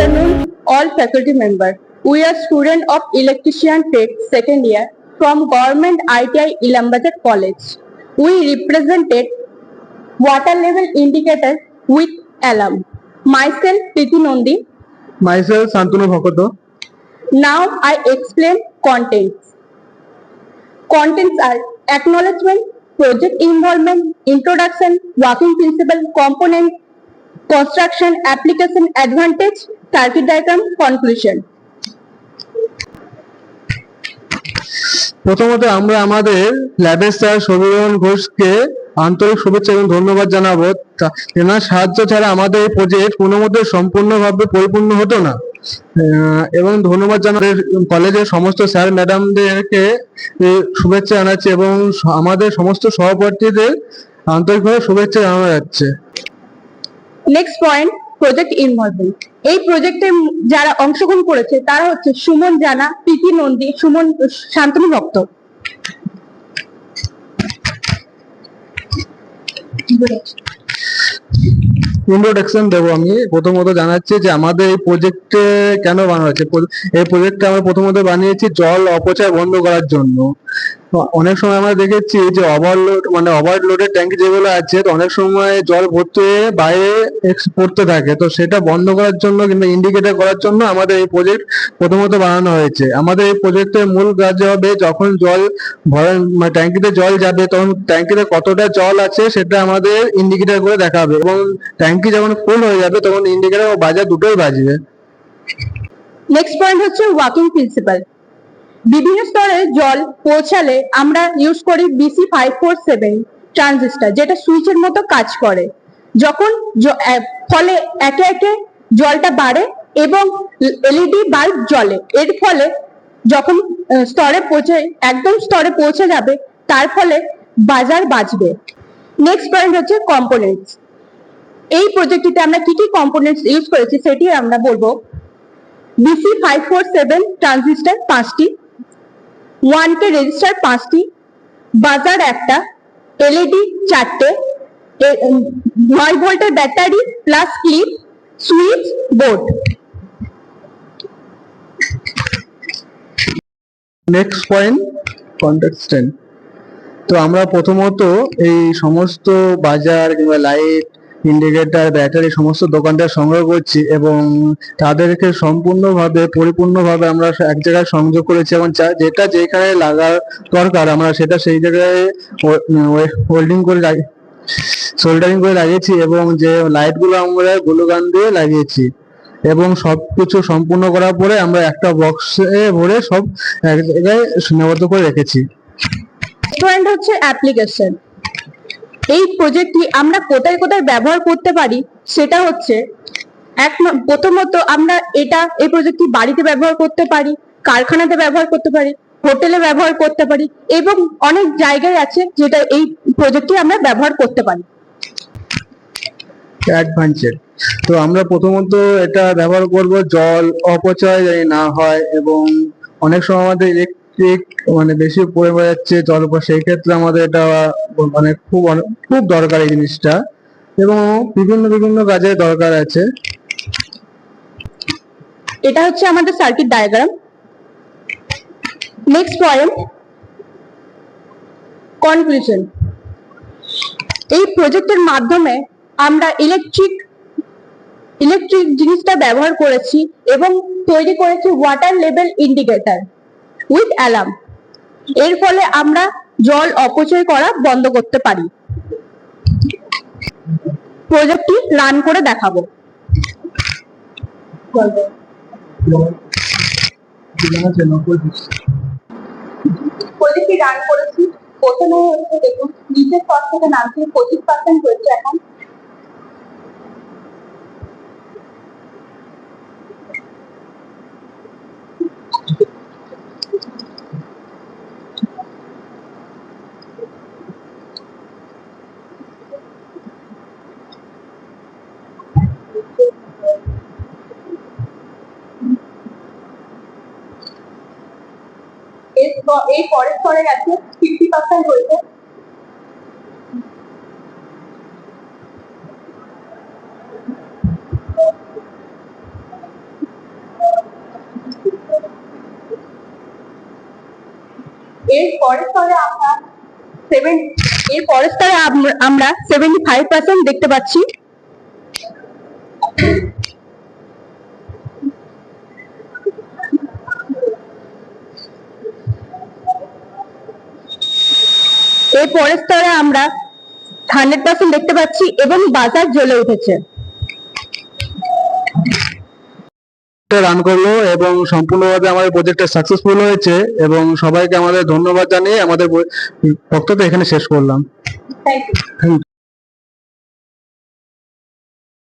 afternoon, all faculty members. We are students of Electrician Trade second year from Government ITI Ilambazar College. We represented water level indicator with alarm. Myself, Priti Nondi. Myself, Santanu Bhakoto. Now I explain contents. Contents are acknowledgement, project involvement, introduction, working principle, component, construction, application, advantage, circuit diagram, conclusion. প্রথমত আমরা আমাদের ল্যাবের sir সবিরমন ঘোষকে আন্তরিক শুভেচ্ছা এবং ধন্যবাদ জানাবো। এনার সাহায্য ছাড়া আমাদের এই প্রজেক্ট কোনো মতে সম্পূর্ণভাবে পরিপূর্ণ হতো না। এবং ধন্যবাদ জানাতে কলেজের সমস্ত স্যার ম্যাডামদেরকে শুভেচ্ছা জানাচ্ছি এবং আমাদের সমস্ত সহপাঠীদের আন্তরিকভাবে শুভেচ্ছা জানানো যাচ্ছে। Next point, project involvement. এই প্রজেক্টে যারা অংশগ্রহণ করেছে তারা হচ্ছে সুমন জানা, প্রীতি নন্দী, শান্তনু ভক্ত। ইন্ট্রোডাকশন দেবো আমি। প্রথমত জানাচ্ছি যে আমাদের এই প্রজেক্টে কেন বানানো হয়েছে। এই প্রজেক্টটা আমরা প্রথমত বানিয়েছি জল অপচয় বন্ধ করার জন্য। অনেক সময় আমরা দেখেছি যে ওভারলোডের ট্যাঙ্কি যেগুলো আছে, তো অনেক সময় জল ভর্তি হয়ে বাইরে পড়তে থাকে, তো সেটা বন্ধ করার জন্য কিংবা ইন্ডিকেটর করার জন্য আমাদের এই প্রজেক্ট প্রথমত বানানো হয়েছে। আমাদের এই প্রজেক্টের মূল কাজ হবে যখন জল ট্যাঙ্কিতে জল যাবে তখন ট্যাঙ্কিতে কতটা জল আছে সেটা আমাদের ইন্ডিকেটর করে দেখাবে এবং ট্যাঙ্কি যখন ফুল হয়ে যাবে তখন ইন্ডিকেটর ও বাজার দুটোই বাজবে। নেক্সট পয়েন্ট হচ্ছে ওয়ার্কিং প্রিন্সিপাল। বিভিন্ন স্তরে জল পৌঁছালে আমরা ইউজ করি BC 547 ট্রানজিস্টর, যেটা সুইচের মতো কাজ করে। যখন ফলে একে একে জলটা বাড়ে এবং LED বাল্ব জ্বলে। এর ফলে যখন একদম স্তরে পৌঁছে যাবে তার ফলে বাজার বাজবে। নেক্সট পয়েন্ট হচ্ছে কম্পোনেন্টস। এই প্রজেক্টটিতে আমরা কি কি কম্পোনেন্টস ইউজ করেছি সেটি আমরা বলবো। BC 547 ট্রানজিস্টর 5টি, 1K রেজিস্টার 5টি, বাজার একটা, LED 4টে, 9 ভোল্টের battery plus clip, switch, board. Next point, context. তো আমরা প্রথমত এই সমস্ত বাজার কিংবা লাইট, ইন্ডিকেটর, ব্যাটারি সমস্ত দোকানদার সংগ্রহ করছি এবং তাদেরকে পরিপূর্ণভাবে আমরা এক জায়গায় সংযোগ করেছি এবং যেটা যেখানে লাগার দরকার আমরা সেটা সেই জায়গায় সোল্ডারিং করে লাগিয়েছি এবং যে লাইটগুলো আমরা গ্লুগান দিয়ে লাগিয়েছি এবং সবকিছু সম্পূর্ণ করার পরে আমরা একটা বক্সে ভরে সব এক জায়গায় সীমাবদ্ধ করে রেখেছি। পয়েন্ট হচ্ছে অ্যাপ্লিকেশন। এই প্রজেক্টটি আমরা কোথায় কোথায় ব্যবহার করতে পারি সেটা হচ্ছে, প্রথমত আমরা এই প্রজেক্টটি বাড়িতে ব্যবহার করতে পারি, কারখানাতে ব্যবহার করতে পারি, হোটেলে ব্যবহার করতে পারি এবং অনেক জায়গায় আছে যেটা এই প্রজেক্টটি আমরা ব্যবহার করতে পারি। অ্যাডভান্সড। তো আমরা প্রথমত এটা ব্যবহার করব জল অপচয় যাতে না হয় এবং অনেক সময় আমাদের ইলেকট্রিক বেশি পড়ে যাচ্ছে জল উপর, সেই ক্ষেত্রে আমাদের এটা খুব দরকার এই জিনিসটা এবং বিভিন্ন কাজে দরকার আছে। এটা হচ্ছে আমাদের circuit diagram. Next point, conclusion. এই প্রজেক্টের মাধ্যমে আমরা ইলেকট্রিক জিনিসটা ব্যবহার করেছি এবং তৈরি করেছি water level indicator with alarm. এর ফলে আমরা জল অপচয় করা বন্ধ করতে পারি। প্রজেক্টটি রান করে দেখাবো। প্রজেক্টটি রান করেছি। প্রথমে হচ্ছে দেখুন নিচের স্তর থেকে নামছে 25% হয়েছে এখন। এই পরের স্তরে গেছে 50% হয়েছে। পরের স্তরে আমরা 75% দেখতে পাচ্ছি। এর পরের স্তরে আমরা 100% দেখতে পাচ্ছি এবং বাজার জ্বলে উঠেছে। রান করলো এবং সম্পূর্ণভাবে আমাদের প্রজেক্টটা সাকসেসফুল হয়েছে এবং সবাইকে আমাদের ধন্যবাদ জানিয়ে আমাদের বক্তব্য এখানে শেষ করলাম। Thank you.